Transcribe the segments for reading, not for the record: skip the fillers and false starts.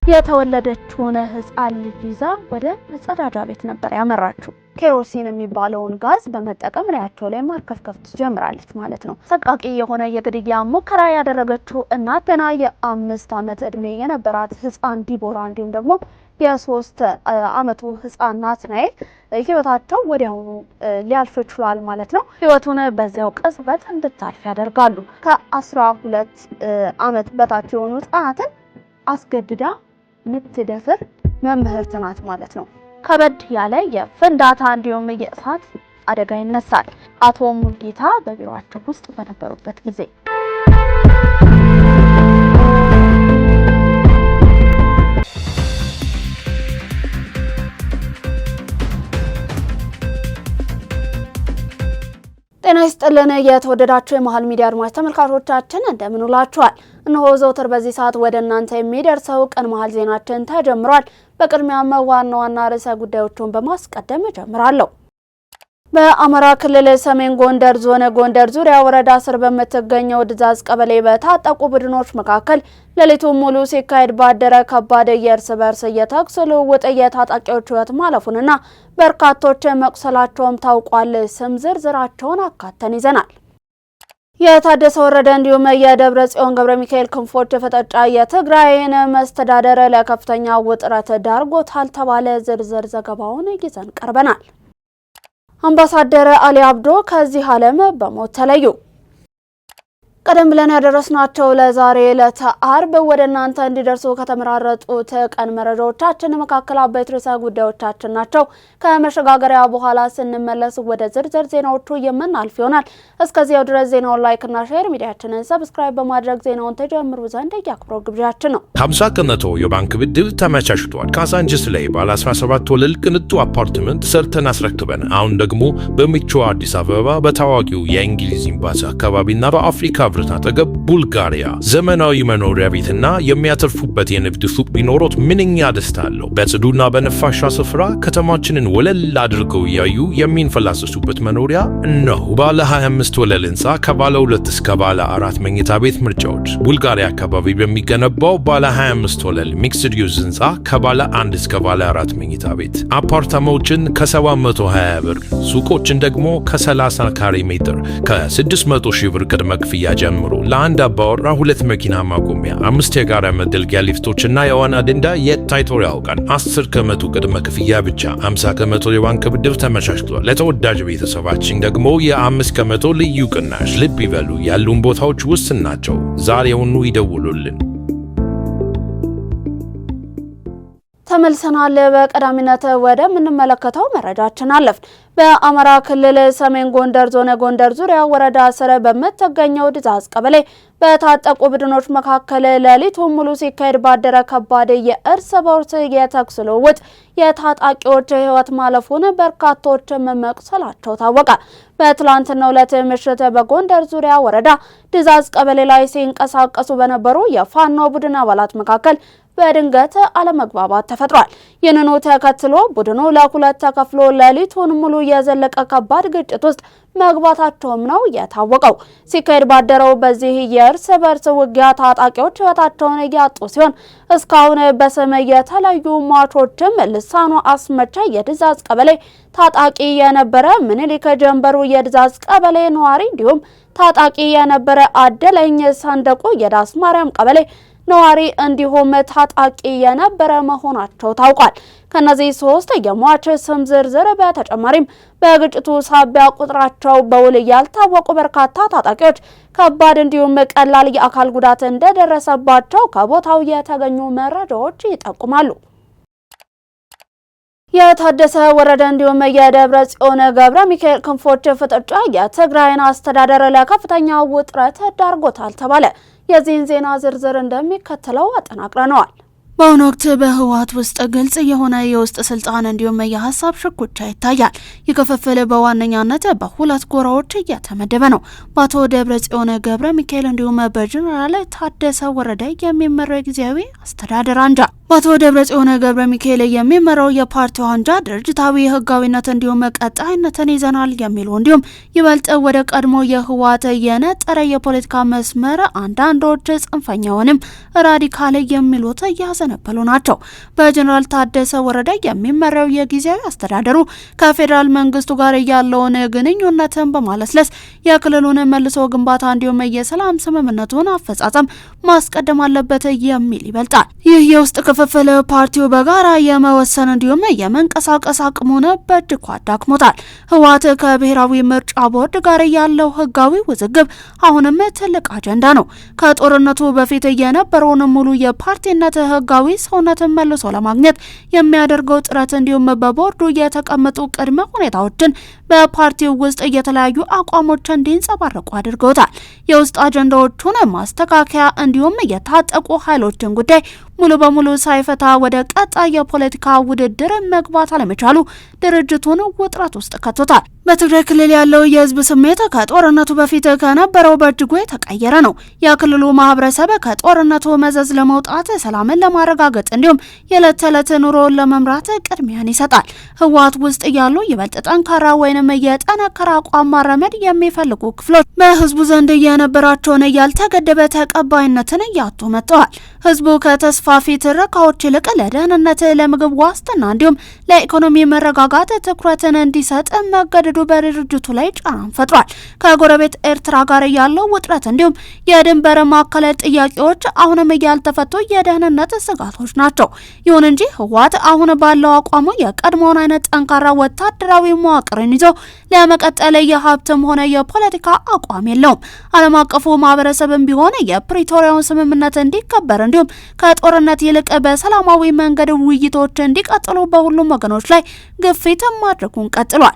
የተወለደችውን ህፃን ልጅ ይዛ ወደ መጸዳጃ ቤት ነበር ያመራችው። ኬሮሲን የሚባለውን ጋዝ በመጠቀም ላያቸው ላይ ማርከፍከፍ ትጀምራለች ማለት ነው። ሰቃቂ የሆነ የግድያ ሙከራ ያደረገችው እናት ገና የ5 ዓመት እድሜ የነበራት ህፃን ዲቦራ እንዲሁም ደግሞ የ3 ዓመቱ ህፃን ናትናኤል ህይወታቸው ወዲያውኑ ሊያልፍ ችሏል ማለት ነው። ህይወቱን በዚያው ቅጽበት እንድታልፍ ያደርጋሉ። ከ12 ዓመት በታች የሆኑ ህፃናትን አስገድዳ ምትደፍር መምህርት ናት ማለት ነው። ከበድ ያለ የፍንዳታ እንዲሁም የእሳት አደጋ ይነሳል። አቶ ሙሉጌታ በቢሮአቸው ውስጥ በነበሩበት ጊዜ ጤና ይስጥልን የተወደዳችሁ የመሃል ሚዲያ አድማጭ ተመልካቾቻችን እንደምን ውላችኋል? እነሆ ዘውትር በዚህ ሰዓት ወደ እናንተ የሚደርሰው ቀን መሃል ዜናችን ተጀምሯል። በቅድሚያም ዋና ዋና ርዕሰ ጉዳዮችን በማስቀደም ጀምራለሁ። በአማራ ክልል ሰሜን ጎንደር ዞን ጎንደር ዙሪያ ወረዳ ስር በምትገኘው ድዛዝ ቀበሌ በታጠቁ ቡድኖች መካከል ሌሊቱን ሙሉ ሲካሄድ ባደረ ከባድ የእርስ በርስ የተኩስ ልውውጥ የታጣቂዎች ሕይወት ማለፉንና በርካቶች መቁሰላቸውም ታውቋል። ስም ዝርዝራቸውን አካተን ይዘናል። የታደሰ ወረደ እንዲሁም የደብረ ጽዮን ገብረ ሚካኤል ክንፎች ፍጥጫ የትግራይን መስተዳደር ለከፍተኛ ውጥረት ዳርጎታል ተባለ። ዝርዝር ዘገባውን ይዘን ቀርበናል። አምባሳደር አሊ አብዶ ከዚህ ዓለም በሞት ተለዩ። ቀደም ብለን ያደረስናቸው ለዛሬ ለአርብ ወደ እናንተ እንዲደርሱ ከተመራረጡት ቀን መረጃዎቻችን መካከል አበይት ርዕሰ ጉዳዮቻችን ናቸው። ከመሸጋገሪያ በኋላ ስንመለስ ወደ ዝርዝር ዜናዎቹ የምናልፍ ይሆናል። እስከዚያው ድረስ ዜናውን ላይክ እና ሼር፣ ሚዲያችንን ሰብስክራይብ በማድረግ ዜናውን ተጀምሩ ዘንድ የአክብሮት ግብዣችን ነው። 50 ከመቶ የባንክ ብድር ተመቻችቷል። ካዛንችስ ላይ ባለ 17 ወለል ቅንጡ አፓርትመንት ሰርተን አስረክበን አሁን ደግሞ በሚቾ አዲስ አበባ በታዋቂው የእንግሊዝ ኤምባሲ አካባቢና በአፍሪካ ብረት አጠገብ ቡልጋሪያ ዘመናዊ መኖሪያ ቤትና የሚያተርፉበት የንግድ ሱቅ ቢኖሮት ምንኛ ደስታ አለው። በጽዱና በነፋሻ ስፍራ ከተማችንን ወለል አድርገው እያዩ የሚንፈላሰሱበት መኖሪያ እነሆ። ባለ 25 ወለል ህንፃ ከባለ 2 እስከ ባለ 4 መኝታ ቤት ምርጫዎች። ቡልጋሪያ አካባቢ በሚገነባው ባለ 25 ወለል ሚክስድ ዩዝ ህንፃ ከባለ 1 እስከ ባለ 4 መኝታ ቤት አፓርታማዎችን ከ720 ብር፣ ሱቆችን ደግሞ ከ30 ካሬ ሜትር ከ600 ሺህ ብር ቅድመ ክፍያ ጀምሮ ለአንድ አባወራ 2 መኪና ማቆሚያ፣ 5 የጋራ መገልገያ ሊፍቶችና የዋና ገንዳ የታይቶ ያውቃል። 10 ከመቶ ቅድመ ክፍያ ብቻ 50 ከመቶ የባንክ ብድር ተመቻችቷል። ለተወዳጅ ቤተሰባችን ደግሞ የ5 ከመቶ ልዩ ቅናሽ። ልብ ይበሉ፣ ያሉን ቦታዎች ውስን ናቸው። ዛሬውኑ ይደውሉልን። ተመልሰናል። በቀዳሚነት ወደ ምንመለከተው መረጃችን አለፍን። በአማራ ክልል ሰሜን ጎንደር ዞን ጎንደር ዙሪያ ወረዳ ስር በምትገኘው ድዛዝ ቀበሌ በታጠቁ ቡድኖች መካከል ሌሊቱን ሙሉ ሲካሄድ ባደረ ከባድ የእርስ በርስ የተኩስ ልውውጥ የታጣቂዎች ሕይወት ማለፉን በርካቶች መቁሰላቸው ታወቀ። በትላንትናው ዕለት ምሽት በጎንደር ዙሪያ ወረዳ ድዛዝ ቀበሌ ላይ ሲንቀሳቀሱ በነበሩ የፋኖ ቡድን አባላት መካከል በድንገት አለመግባባት ተፈጥሯል። ይህንኑ ተከትሎ ቡድኑ ለሁለት ተከፍሎ ሌሊቱን ሙሉ የዘለቀ ከባድ ግጭት ውስጥ መግባታቸውም ነው የታወቀው። ሲካሄድ ባደረው በዚህ የእርስ በርስ ውጊያ ታጣቂዎች ሕይወታቸውን ያጡ ሲሆን እስካሁን በስም የተለዩ ሟቾችም ልሳኑ አስመቻ የድዛዝ ቀበሌ ታጣቂ የነበረ ምኒልክ ጀንበሩ የድዛዝ ቀበሌ ነዋሪ እንዲሁም ታጣቂ የነበረ አደለኝ ሰንደቁ የዳስ ማርያም ቀበሌ ነዋሪ እንዲሁም ታጣቂ የነበረ መሆናቸው ታውቋል። ከነዚህ 3 የሟች ስም ዝርዝር በተጨማሪም በግጭቱ ሳቢያ ቁጥራቸው በውል ያልታወቁ በርካታ ታጣቂዎች ከባድ እንዲሁም ቀላል የአካል ጉዳት እንደደረሰባቸው ከቦታው የተገኙ መረጃዎች ይጠቁማሉ። የታደሰ ወረደ እንዲሁም የደብረ ጽዮን ገብረ ሚካኤል ክንፎች ፍጥጫ የትግራይን አስተዳደር ለከፍተኛ ውጥረት ዳርጎታል ተባለ። የዚህን ዜና ዝርዝር እንደሚከተለው አጠናቅረነዋል። በአሁኑ ወቅት በህወሓት ውስጥ ግልጽ የሆነ የውስጥ ስልጣን እንዲሁም የሀሳብ ሽኩቻ ይታያል። የክፍፍል በዋነኛነት በሁለት ጎራዎች እየተመደበ ነው። በአቶ ደብረ ጽዮን ገብረ ሚካኤል እንዲሁም በጀነራል ታደሰ ወረደ የሚመራው ጊዜያዊ አስተዳደር አንጃ በአቶ ደብረጽዮን ገብረ ሚካኤል የሚመራው የፓርቲው አንጃ ድርጅታዊ ህጋዊነት እንዲሁም ቀጣይነትን ይዘናል የሚሉ እንዲሁም ይበልጥ ወደ ቀድሞ የህወሓት የነጠረ የፖለቲካ መስመር አንዳንዶች ጽንፈኛውንም ራዲካል የሚሉት እያዘነበሉ ናቸው። በጀነራል ታደሰ ወረደ የሚመራው የጊዜያዊ አስተዳደሩ ከፌዴራል መንግስቱ ጋር ያለውን ግንኙነትን በማለስለስ የክልሉን መልሶ ግንባታ እንዲሁም የሰላም ስምምነቱን አፈጻጸም ማስቀደም አለበት የሚል ይበልጣል። ይህ የውስጥ ክፍፍል ፓርቲው በጋራ የመወሰን እንዲሁም የመንቀሳቀስ አቅሙን በእጅጉ አዳክሞታል። ህወሓት ከብሔራዊ ምርጫ ቦርድ ጋር ያለው ህጋዊ ውዝግብ አሁንም ትልቅ አጀንዳ ነው። ከጦርነቱ በፊት የነበረውን ሙሉ የፓርቲነት ህጋዊ ሰውነትን መልሶ ለማግኘት የሚያደርገው ጥረት እንዲሁም በቦርዱ የተቀመጡ ቅድመ ሁኔታዎችን በፓርቲው ውስጥ የተለያዩ አቋሞች እንዲንጸባረቁ አድርገውታል። የውስጥ አጀንዳዎቹን ማስተካከያ እንዲሁም የታጠቁ ኃይሎችን ጉዳይ ሙሉ በሙሉ ሳይፈታ ወደ ቀጣይ የፖለቲካ ውድድር መግባት አለመቻሉ ድርጅቱን ውጥረት ውስጥ ከቶታል። በትግራይ ክልል ያለው የህዝብ ስሜት ከጦርነቱ በፊት ከነበረው በእጅጉ የተቀየረ ነው። የክልሉ ማህበረሰብ ከጦርነቱ መዘዝ ለመውጣት ሰላምን ለማረጋገጥ እንዲሁም የዕለት ተዕለት ኑሮውን ለመምራት ቅድሚያን ይሰጣል። ህወሓት ውስጥ ያሉ ይበልጥ ጠንካራ ወይንም የጠነከረ አቋም ማራመድ የሚፈልጉ ክፍሎች በህዝቡ ዘንድ የነበራቸውን ያልተገደበ ተቀባይነትን እያጡ መጥተዋል። ህዝቡ ከተስፋፊ ትረካዎች ይልቅ ለደህንነት፣ ለምግብ ዋስትና እንዲሁም ለኢኮኖሚ መረጋጋት ትኩረትን እንዲሰጥ መገደዱ በድርጅቱ ላይ ጫናን ፈጥሯል። ከጎረቤት ኤርትራ ጋር ያለው ውጥረት እንዲሁም የድንበር ማዕከላት ጥያቄዎች አሁንም ያልተፈቱ የደህንነት ስጋቶች ናቸው። ይሁን እንጂ ህወሓት አሁን ባለው አቋሙ የቀድሞውን አይነት ጠንካራ ወታደራዊ መዋቅርን ይዞ ለመቀጠል የሀብትም ሆነ የፖለቲካ አቋም የለውም። ዓለም አቀፉ ማህበረሰብም ቢሆን የፕሪቶሪያውን ስምምነት እንዲከበር እንዲሁም ከጦርነት ይልቅ በሰላማዊ መንገድ ውይይቶች እንዲቀጥሉ በሁሉም ወገኖች ላይ ግፊት ማድረጉን ቀጥሏል።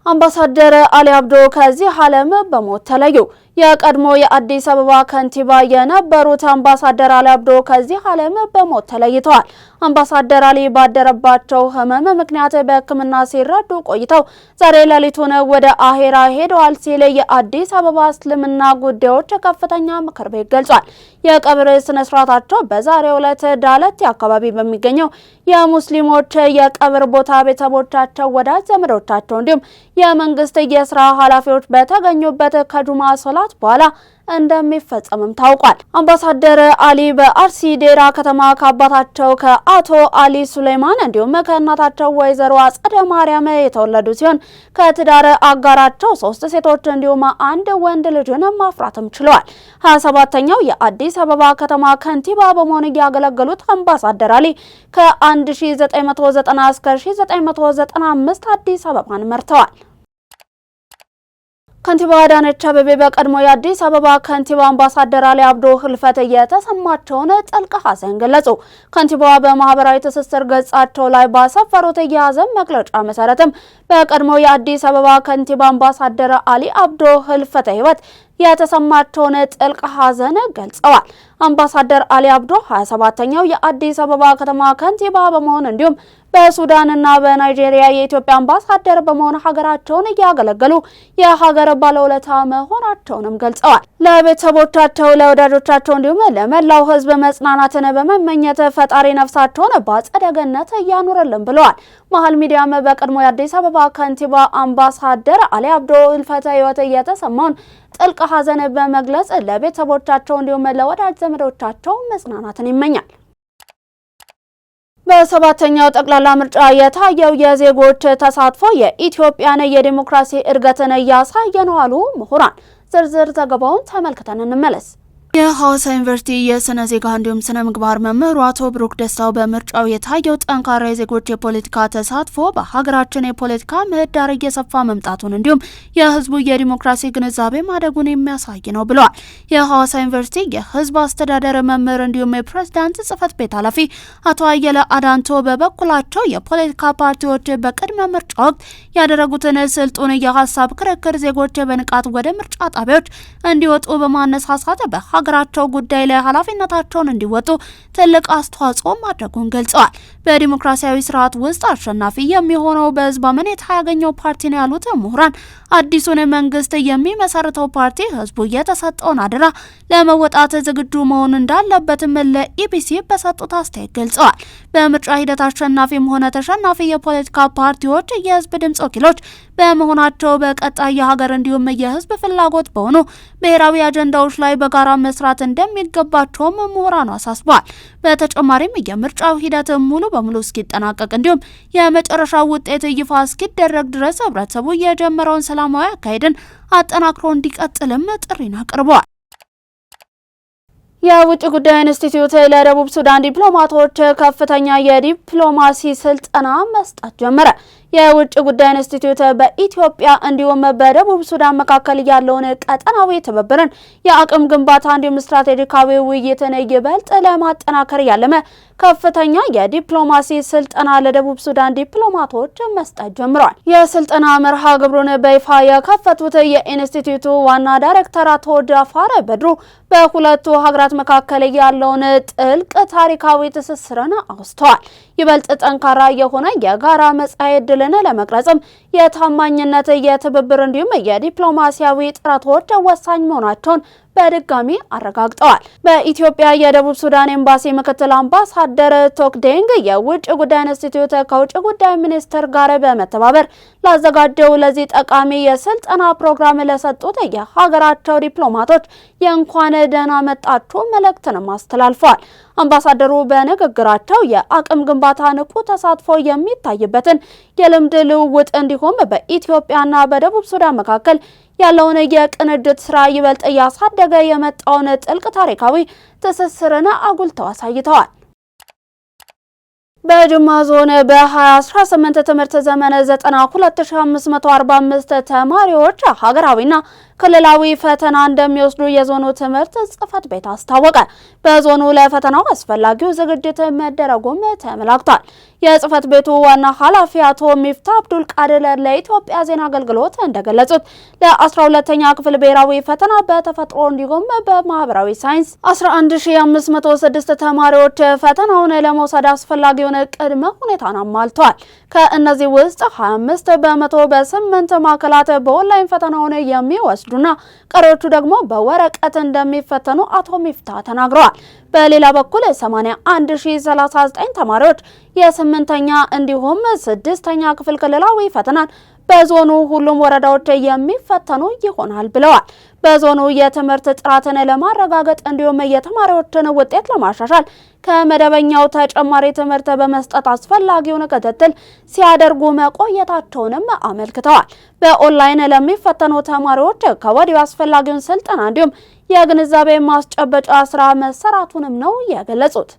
አምባሳደር አሊ አብዶ ከዚህ ዓለም በሞት ተለዩ። የቀድሞ የአዲስ አበባ ከንቲባ የነበሩት አምባሳደር አሊ አብዶ ከዚህ ዓለም በሞት ተለይተዋል። አምባሳደር አሊ ባደረባቸው ህመም ምክንያት በሕክምና ሲረዱ ቆይተው ዛሬ ሌሊቱን ወደ አሄራ ሄደዋል ሲል የአዲስ አበባ እስልምና ጉዳዮች ከፍተኛ ምክር ቤት ገልጿል። የቀብር ስነ ስርዓታቸው በዛሬው ዕለት ዳለቲ አካባቢ በሚገኘው የሙስሊሞች የቀብር ቦታ ቤተሰቦቻቸው፣ ወዳጅ ዘመዶቻቸው እንዲሁም የመንግስት የስራ ኃላፊዎች በተገኙበት ከጁማ ሶላት በኋላ እንደሚፈጸምም ታውቋል። አምባሳደር አሊ በአርሲ ዴራ ከተማ ከአባታቸው ከአቶ አሊ ሱሌማን እንዲሁም ከእናታቸው ወይዘሮ አጸደ ማርያም የተወለዱ ሲሆን ከትዳር አጋራቸው 3 ሴቶች እንዲሁም 1 ወንድ ልጅን ማፍራትም ችለዋል። 27ኛው የአዲስ አበባ ከተማ ከንቲባ በመሆን ያገለገሉት አምባሳደር አሊ ከ1990 እስከ 1995 አዲስ አበባን መርተዋል። ከንቲባ አዳነች አቤቤ በቀድሞ የአዲስ አበባ ከንቲባ አምባሳደር አሊ አብዶ ህልፈት የተሰማቸውን ጥልቅ ሐዘን ገለጹ። ከንቲባዋ በማህበራዊ ትስስር ገጻቸው ላይ ባሰፈሩት የሐዘን መግለጫ መሰረትም በቀድሞ የአዲስ አበባ ከንቲባ አምባሳደር አሊ አብዶ ህልፈተ ህይወት የተሰማቸውን ጥልቅ ሐዘን ገልጸዋል። አምባሳደር አሊ አብዶ 27ኛው የአዲስ አበባ ከተማ ከንቲባ በመሆን እንዲሁም በሱዳንና በናይጄሪያ የኢትዮጵያ አምባሳደር በመሆን ሀገራቸውን እያገለገሉ የሀገር ባለውለታ መሆናቸውንም ገልጸዋል። ለቤተሰቦቻቸው፣ ለወዳጆቻቸው እንዲሁም ለመላው ህዝብ መጽናናትን በመመኘት ፈጣሪ ነፍሳቸውን በአጸደ ገነት ያኑርልን ብለዋል። መሀል ሚዲያም በቀድሞ የአዲስ አበባ ከንቲባ አምባሳደር አሊ አብዶ ህልፈተ ህይወት የተሰማውን ጥልቅ ሐዘን በመግለጽ ለቤተሰቦቻቸው እንዲሁም ለወዳጅ ዘመዶቻቸው መጽናናትን ይመኛል። በሰባተኛው ጠቅላላ ምርጫ የታየው የዜጎች ተሳትፎ የኢትዮጵያን የዲሞክራሲ እድገትን እያሳየ ነው አሉ ምሁራን። ዝርዝር ዘገባውን ተመልክተን እንመለስ። የሐዋሳ ዩኒቨርሲቲ የስነ ዜጋ እንዲሁም ስነ ምግባር መምህሩ አቶ ብሩክ ደስታው በምርጫው የታየው ጠንካራ የዜጎች የፖለቲካ ተሳትፎ በሀገራችን የፖለቲካ ምህዳር እየሰፋ መምጣቱን እንዲሁም የህዝቡ የዲሞክራሲ ግንዛቤ ማደጉን የሚያሳይ ነው ብለዋል። የሐዋሳ ዩኒቨርሲቲ የህዝብ አስተዳደር መምህር እንዲሁም የፕሬዝዳንት ጽህፈት ቤት ኃላፊ አቶ አየለ አዳንቶ በበኩላቸው የፖለቲካ ፓርቲዎች በቅድመ ምርጫ ወቅት ያደረጉትን ስልጡን የሀሳብ ክርክር ዜጎች በንቃት ወደ ምርጫ ጣቢያዎች እንዲወጡ በማነሳሳት በሀገራቸው ጉዳይ ላይ ኃላፊነታቸውን እንዲወጡ ትልቅ አስተዋጽኦ ማድረጉን ገልጸዋል። በዲሞክራሲያዊ ስርዓት ውስጥ አሸናፊ የሚሆነው በህዝብ አመኔታ ያገኘው ፓርቲ ነው ያሉት ምሁራን አዲሱን መንግስት የሚመሰርተው ፓርቲ ህዝቡ የተሰጠውን አደራ ለመወጣት ዝግጁ መሆን እንዳለበትም ለኢቢሲ በሰጡት አስተያየት ገልጸዋል። በምርጫ ሂደት አሸናፊም ሆነ ተሸናፊ የፖለቲካ ፓርቲዎች የህዝብ ድምጽ ወኪሎች በመሆናቸው በቀጣይ የሀገር እንዲሁም የህዝብ ፍላጎት በሆኑ ብሔራዊ አጀንዳዎች ላይ በጋራ መስራት እንደሚገባቸውም ምሁራኑ አሳስበዋል። በተጨማሪም የምርጫው ሂደት ሙሉ በሙሉ እስኪጠናቀቅ እንዲሁም የመጨረሻው ውጤት ይፋ እስኪደረግ ድረስ ህብረተሰቡ የጀመረውን ሰላማዊ አካሄድን አጠናክሮ እንዲቀጥልም ጥሪን አቅርበዋል። የውጭ ጉዳይ ኢንስቲትዩት ለደቡብ ሱዳን ዲፕሎማቶች ከፍተኛ የዲፕሎማሲ ስልጠና መስጠት ጀመረ። የውጭ ጉዳይ ኢንስቲትዩት በኢትዮጵያ እንዲሁም በደቡብ ሱዳን መካከል ያለውን ቀጠናዊ ትብብርን፣ የአቅም ግንባታ እንዲሁም ስትራቴጂካዊ ውይይትን ይበልጥ ለማጠናከር ያለመ ከፍተኛ የዲፕሎማሲ ስልጠና ለደቡብ ሱዳን ዲፕሎማቶች መስጠት ጀምሯል። የስልጠና መርሃ ግብሩን በይፋ የከፈቱት የኢንስቲትዩቱ ዋና ዳይሬክተር አቶ ጃፋር በድሩ በሁለቱ ሀገራት መካከል ያለውን ጥልቅ ታሪካዊ ትስስርን አውስተዋል። ይበልጥ ጠንካራ የሆነ የጋራ መጻኢ ዕድልን ለመቅረጽም የታማኝነት የትብብር እንዲሁም የዲፕሎማሲያዊ ጥረቶች ወሳኝ መሆናቸውን በድጋሚ አረጋግጠዋል። በኢትዮጵያ የደቡብ ሱዳን ኤምባሲ ምክትል አምባሳደር ቶክዴንግ የውጭ ጉዳይ ኢንስቲትዩት ከውጭ ጉዳይ ሚኒስቴር ጋር በመተባበር ላዘጋጀው ለዚህ ጠቃሚ የስልጠና ፕሮግራም ለሰጡት የሀገራቸው ዲፕሎማቶች የእንኳን ደህና መጣችሁ መልእክትንም አስተላልፈዋል። አምባሳደሩ በንግግራቸው የአቅም ግንባታ ንቁ ተሳትፎ የሚታይበትን የልምድ ልውውጥ እንዲሁም በኢትዮጵያና በደቡብ ሱዳን መካከል ያለውን የቅንጅት ስራ ይበልጥ እያሳደገ የመጣውን ጥልቅ ታሪካዊ ትስስርን አጉልተው አሳይተዋል። በጅማ ዞን በ2018 ትምህርት ዘመን 92545 ተማሪዎች ሀገራዊና ክልላዊ ፈተና እንደሚወስዱ የዞኑ ትምህርት ጽሕፈት ቤት አስታወቀ። በዞኑ ለፈተናው አስፈላጊው ዝግጅት መደረጉም ተመላክቷል። የጽሕፈት ቤቱ ዋና ኃላፊ አቶ ሚፍታ አብዱል ቃድር ለኢትዮጵያ ዜና አገልግሎት እንደገለጹት ለ12ኛ ክፍል ብሔራዊ ፈተና በተፈጥሮ እንዲሁም በማህበራዊ ሳይንስ 11506 ተማሪዎች ፈተናውን ለመውሰድ አስፈላጊውን ቅድመ ሁኔታን አሟልተዋል። ከእነዚህ ውስጥ 25 በመቶ በ8 ማዕከላት በኦንላይን ፈተናውን የሚወስዱና ቀሪዎቹ ደግሞ በወረቀት እንደሚፈተኑ አቶ ሚፍታ ተናግረዋል። በሌላ በኩል 81039 ተማሪዎች የ8ኛ እንዲሁም 6ኛ ክፍል ክልላዊ ፈተናን በዞኑ ሁሉም ወረዳዎች የሚፈተኑ ይሆናል ብለዋል። በዞኑ የትምህርት ጥራትን ለማረጋገጥ እንዲሁም የተማሪዎችን ውጤት ለማሻሻል ከመደበኛው ተጨማሪ ትምህርት በመስጠት አስፈላጊውን ክትትል ሲያደርጉ መቆየታቸውንም አመልክተዋል። በኦንላይን ለሚፈተኑ ተማሪዎች ከወዲሁ አስፈላጊውን ስልጠና እንዲሁም የግንዛቤ ማስጨበጫ ስራ መሰራቱንም ነው የገለጹት።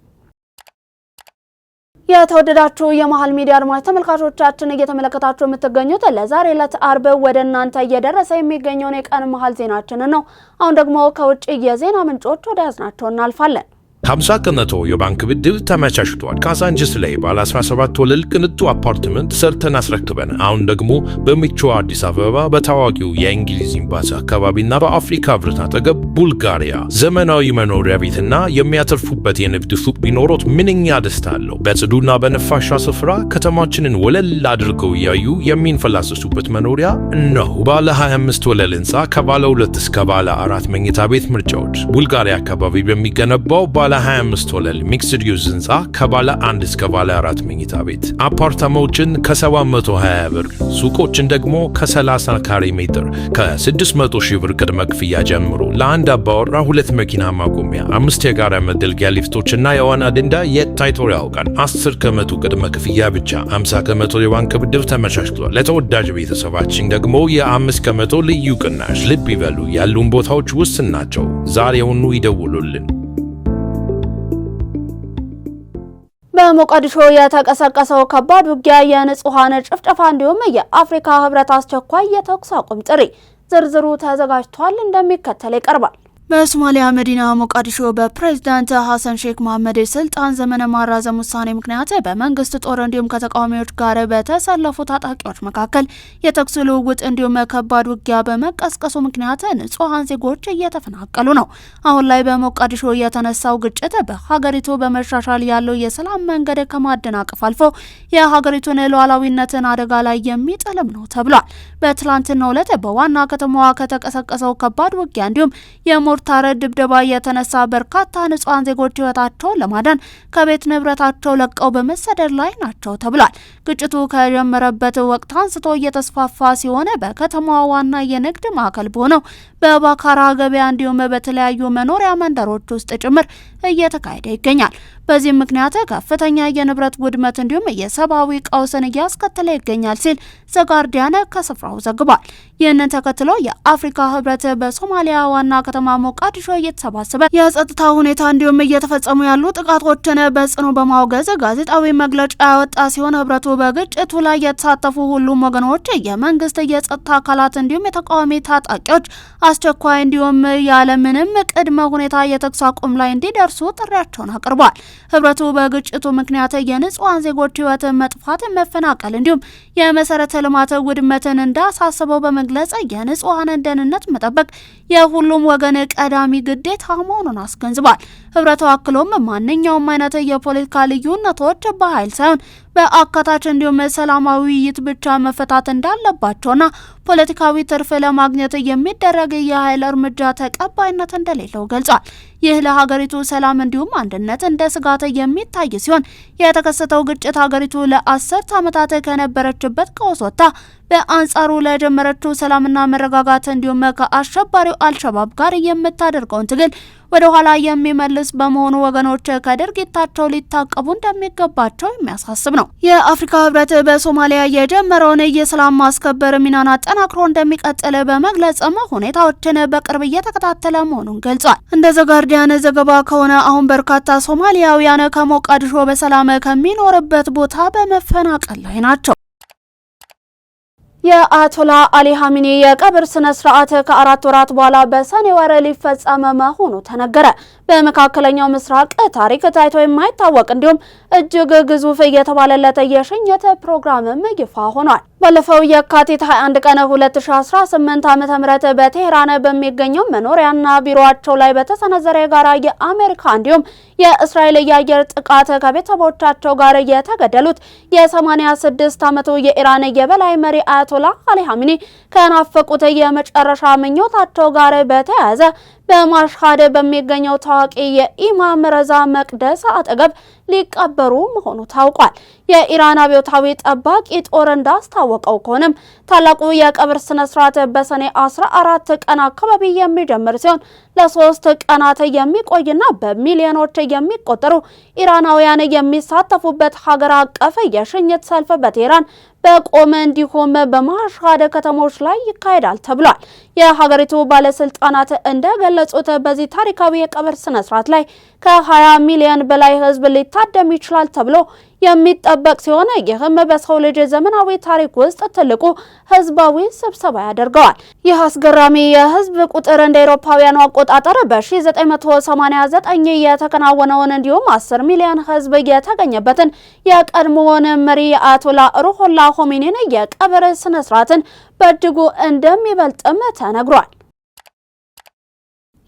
የተወደዳችሁ የመሃል ሚዲያ አድማጭ ተመልካቾቻችን እየተመለከታችሁ የምትገኙት ለዛሬ ዕለት አርብ ወደ እናንተ እየደረሰ የሚገኘውን የቀን መሃል ዜናችን ነው። አሁን ደግሞ ከውጭ የዜና ምንጮች ወደ ያዝናቸው እናልፋለን። 50 ከመቶ የባንክ ብድር ተመቻችቷል። ካዛንችስ ላይ ባለ 17 ወለል ቅንጡ አፓርትመንት ሰርተን አስረክበን አሁን ደግሞ በምቹ አዲስ አበባ በታዋቂው የእንግሊዝ ኤምባሲ አካባቢና በአፍሪካ ህብረት አጠገብ ቡልጋሪያ ዘመናዊ መኖሪያ ቤትና የሚያተርፉበት የንግድ ሱቅ ቢኖሮት ምንኛ ደስታ አለው። በጽዱና በነፋሻ ስፍራ ከተማችንን ወለል አድርገው እያዩ የሚንፈላሰሱበት መኖሪያ እነሆ። ባለ 25 ወለል ህንፃ ከባለ 2 እስከ ባለ 4 መኝታ ቤት ምርጫዎች። ቡልጋሪያ አካባቢ በሚገነባው ባለ 25 ወለል ሚክስድ ዩዝ ህንፃ ከባለ 1 እስከ ባለ 4 መኝታ ቤት አፓርታማዎችን ከ720 ብር፣ ሱቆችን ደግሞ ከ30 ካሬ ሜትር ከ600 ሺህ ብር ቅድመ ክፍያ ጀምሮ ለአንድ አባወራ 2 መኪና ማቆሚያ፣ 5 የጋራ መገልገያ ሊፍቶችና የዋና ገንዳ የት ታይቶ ያውቃል። 10 ከመቶ ቅድመ ክፍያ ብቻ፣ 50 ከመቶ የባንክ ብድር ተመቻችቷል። ለተወዳጅ ቤተሰባችን ደግሞ የ5 ከመቶ ልዩ ቅናሽ። ልብ ይበሉ፣ ያሉን ቦታዎች ውስን ናቸው። ዛሬውኑ ይደውሉልን። በሞቃዲሾ የተቀሰቀሰው ከባድ ውጊያ የንጹሃን ጭፍጨፋ እንዲሁም የአፍሪካ ህብረት አስቸኳይ የተኩስ አቁም ጥሪ ዝርዝሩ ተዘጋጅቷል፣ እንደሚከተል ይቀርባል። በሶማሊያ መዲና ሞቃዲሾ በፕሬዝዳንት ሐሰን ሼክ መሐመድ ስልጣን ዘመነ ማራዘም ውሳኔ ምክንያት በመንግስት ጦር እንዲሁም ከተቃዋሚዎች ጋር በተሰለፉ ታጣቂዎች መካከል የተኩስ ልውውጥ እንዲሁም ከባድ ውጊያ በመቀስቀሱ ምክንያት ንጹሃን ዜጎች እየተፈናቀሉ ነው። አሁን ላይ በሞቃዲሾ የተነሳው ግጭት በሀገሪቱ በመሻሻል ያለው የሰላም መንገድ ከማደናቀፍ አልፎ የሀገሪቱን ሉዓላዊነትን አደጋ ላይ የሚጥልም ነው ተብሏል። በትላንትናው ዕለት በዋና ከተማዋ ከተቀሰቀሰው ከባድ ውጊያ እንዲሁም የሞርታር ድብደባ የተነሳ በርካታ ንጹሃን ዜጎች ህይወታቸውን ለማዳን ከቤት ንብረታቸው ለቀው በመሰደድ ላይ ናቸው ተብሏል። ግጭቱ ከጀመረበት ወቅት አንስቶ እየተስፋፋ ሲሆን በከተማዋ ዋና የንግድ ማዕከል በሆነው በባካራ ገበያ እንዲሁም በተለያዩ መኖሪያ መንደሮች ውስጥ ጭምር እየተካሄደ ይገኛል። በዚህ ምክንያት ከፍተኛ የንብረት ውድመት እንዲሁም የሰብአዊ ቀውስን እያስከተለ ይገኛል ሲል ዘጋርዲያን ከስፍራው ዘግቧል። ይህንን ተከትሎ የአፍሪካ ህብረት በሶማሊያ ዋና ከተማ ሞቃዲሾ እየተሰባሰበ የጸጥታ ሁኔታ እንዲሁም እየተፈጸሙ ያሉ ጥቃቶችን በጽኑ በማውገዝ ጋዜጣዊ መግለጫ ያወጣ ሲሆን ህብረቱ በግጭቱ ላይ የተሳተፉ ሁሉም ወገኖች የመንግስት የጸጥታ አካላት እንዲሁም የተቃዋሚ ታጣቂዎች አስቸኳይ እንዲሁም ያለምንም ቅድመ ሁኔታ የተኩስ አቁም ላይ እንዲደርሱ ጥሪያቸውን አቅርቧል። ህብረቱ በግጭቱ ምክንያት የንጹሃን ዜጎች ህይወት መጥፋት፣ መፈናቀል እንዲሁም የመሰረተ ልማት ውድመትን እንዳሳስበው በመግለጽ የንጹሃንን ደህንነት መጠበቅ የሁሉም ወገን ቀዳሚ ግዴታ መሆኑን አስገንዝቧል። ህብረቱ አክሎም ማንኛውም አይነት የፖለቲካ ልዩነቶች በኃይል ሳይሆን በአካታች እንዲሁም ሰላማዊ ውይይት ብቻ መፈታት እንዳለባቸውና ፖለቲካዊ ትርፍ ለማግኘት የሚደረግ የኃይል እርምጃ ተቀባይነት እንደሌለው ገልጿል። ይህ ለሀገሪቱ ሰላም እንዲሁም አንድነት እንደ ስጋት የሚታይ ሲሆን የተከሰተው ግጭት ሀገሪቱ ለ10 ዓመታት ከነበረችበት ቀውስ ወጥታ በአንጻሩ ለጀመረችው ሰላምና መረጋጋት እንዲሁም ከአሸባሪው አልሸባብ ጋር የምታደርገውን ትግል ወደ ኋላ የሚመልስ በመሆኑ ወገኖች ከድርጊታቸው ሊታቀቡ እንደሚገባቸው የሚያሳስብ ነው። የአፍሪካ ህብረት በሶማሊያ የጀመረውን የሰላም ማስከበር ሚናን አጠናክሮ እንደሚቀጥል በመግለጽም ሁኔታዎችን በቅርብ እየተከታተለ መሆኑን ገልጿል። እንደ ዘጋርዲያን ዘገባ ከሆነ አሁን በርካታ ሶማሊያውያን ከሞቃዲሾ በሰላም ከሚኖርበት ቦታ በመፈናቀል ላይ ናቸው። የአያቶላ አሊ ሀሚኒ የቀብር ስነ ስርዓት ከ4 ወራት በኋላ በሰኔ ወር ሊፈጸም መሆኑ ተነገረ። በመካከለኛው ምስራቅ ታሪክ ታይቶ የማይታወቅ እንዲሁም እጅግ ግዙፍ እየተባለለት የሽኝት ፕሮግራምም ይፋ ሆኗል። ባለፈው የካቲት 21 ቀን 2018 ዓ.ም በቴህራን በሚገኘው መኖሪያና ቢሮአቸው ላይ በተሰነዘረ የጋራ የአሜሪካ እንዲሁም የእስራኤል የአየር ጥቃት ከቤተሰቦቻቸው ጋር የተገደሉት የ86 ዓመቱ የኢራን የበላይ መሪ አያቶላ አሊ ሀሚኒ ከናፈቁት የመጨረሻ ምኞታቸው ጋር በተያያዘ በማሽሃድ በሚገኘው ታዋቂ የኢማም ረዛ መቅደስ አጠገብ ሊቀበሩ መሆኑ ታውቋል። የኢራን አብዮታዊ ጠባቂ ጦር እንዳስታወቀው ከሆነም ታላቁ የቀብር ስነ ስርዓት በሰኔ 14 ቀን አካባቢ የሚጀምር ሲሆን ለ3 ቀናት የሚቆይና በሚሊዮኖች የሚቆጠሩ ኢራናውያን የሚሳተፉበት ሀገር አቀፍ የሽኝት ሰልፍ በቴህራን በቆመ እንዲሁም በማሽሃድ ከተሞች ላይ ይካሄዳል ተብሏል። የሀገሪቱ ባለስልጣናት እንደገለጹት በዚህ ታሪካዊ የቀብር ስነ ስርዓት ላይ ከ20 ሚሊዮን በላይ ህዝብ ሊታደም ይችላል ተብሎ የሚጠበቅ ሲሆን ይህም በሰው ልጅ ዘመናዊ ታሪክ ውስጥ ትልቁ ህዝባዊ ስብሰባ ያደርገዋል። ይህ አስገራሚ የህዝብ ቁጥር እንደ አውሮፓውያኑ አቆጣጠር በ1989 የተከናወነውን እንዲሁም 10 ሚሊዮን ህዝብ የተገኘበትን የቀድሞውን መሪ አያቶላ ሩሆላ ሆሚኒን የቀብር ስነ ስርዓትን በእጅጉ እንደሚበልጥም ተነግሯል።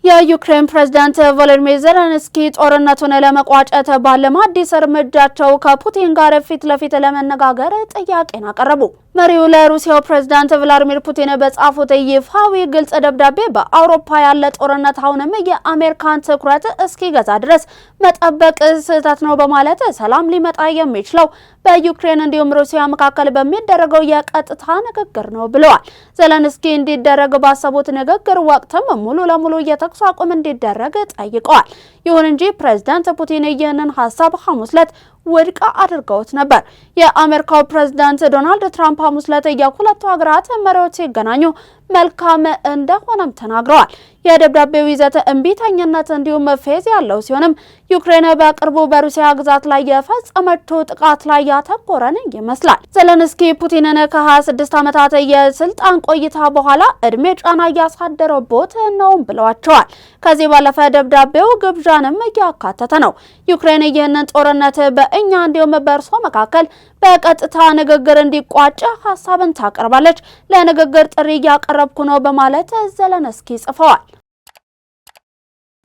የዩክሬን ፕሬዝዳንት ቮሎዲሚር ዜሌንስኪ ጦርነቱን ለመቋጨት ባለማ አዲስ እርምጃቸው ከፑቲን ጋር ፊት ለፊት ለመነጋገር ጥያቄን አቀረቡ። መሪው ለሩሲያው ፕሬዝዳንት ቭላዲሚር ፑቲን በጻፉት ይፋዊ ግልጽ ደብዳቤ በአውሮፓ ያለ ጦርነት አሁንም የአሜሪካን ትኩረት እስኪገዛ ድረስ መጠበቅ ስህተት ነው በማለት ሰላም ሊመጣ የሚችለው በዩክሬን እንዲሁም ሩሲያ መካከል በሚደረገው የቀጥታ ንግግር ነው ብለዋል። ዜሌንስኪ እንዲደረግ ባሰቡት ንግግር ወቅትም ሙሉ ለሙሉ የተኩስ አቁም እንዲደረግ ጠይቀዋል። ይሁን እንጂ ፕሬዝዳንት ፑቲን ይህንን ሀሳብ ሐሙስ ዕለት ውድቅ አድርገውት ነበር። የአሜሪካው ፕሬዝዳንት ዶናልድ ትራምፕ ሐሙስ ዕለት የሁለቱ ሀገራት መሪዎች ሲገናኙ መልካም እንደሆነም ተናግረዋል። የደብዳቤው ይዘት እምቢተኝነት እንዲሁም ፌዝ ያለው ሲሆንም ዩክሬን በቅርቡ በሩሲያ ግዛት ላይ የፈጸመችው ጥቃት ላይ ያተኮረን ይመስላል። ዜሌንስኪ ፑቲንን ከ26 ዓመታት የስልጣን ቆይታ በኋላ እድሜ ጫና እያሳደረቦት ነው ብለዋቸዋል። ከዚህ ባለፈ ደብዳቤው ግብዣንም እያካተተ ነው። ዩክሬን ይህንን ጦርነት በእኛ እንዲሁም በእርሶ መካከል በቀጥታ ንግግር እንዲቋጭ ሀሳብን ታቀርባለች። ለንግግር ጥሪ እያቀረብኩ ነው በማለት ዜሌንስኪ ጽፈዋል።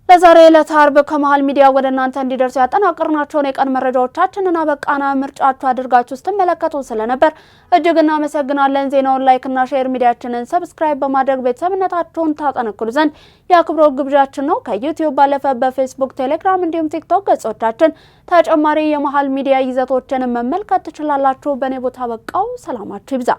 ለዛሬ ለታርብ ከመሃል ሚዲያ ወደ እናንተ እንዲደርሱ ያጠናቀርናቸውን የቀን መረጃዎቻችንን አበቃና። ምርጫችሁ አድርጋችሁ ስትመለከቱ ስለነበር እጅግ እናመሰግናለን። ዜናውን ላይክና ሼር፣ ሚዲያችንን ሰብስክራይብ በማድረግ ቤተሰብነታችሁን ታጠነክሩ ዘንድ የአክብሮት ግብዣችን ነው። ከዩቲዩብ ባለፈ በፌስቡክ፣ ቴሌግራም እንዲሁም ቲክቶክ ገጾቻችን ተጨማሪ የመሃል ሚዲያ ይዘቶችን መመልከት ትችላላችሁ። በኔ ቦታ በቃው። ሰላማችሁ ይብዛ።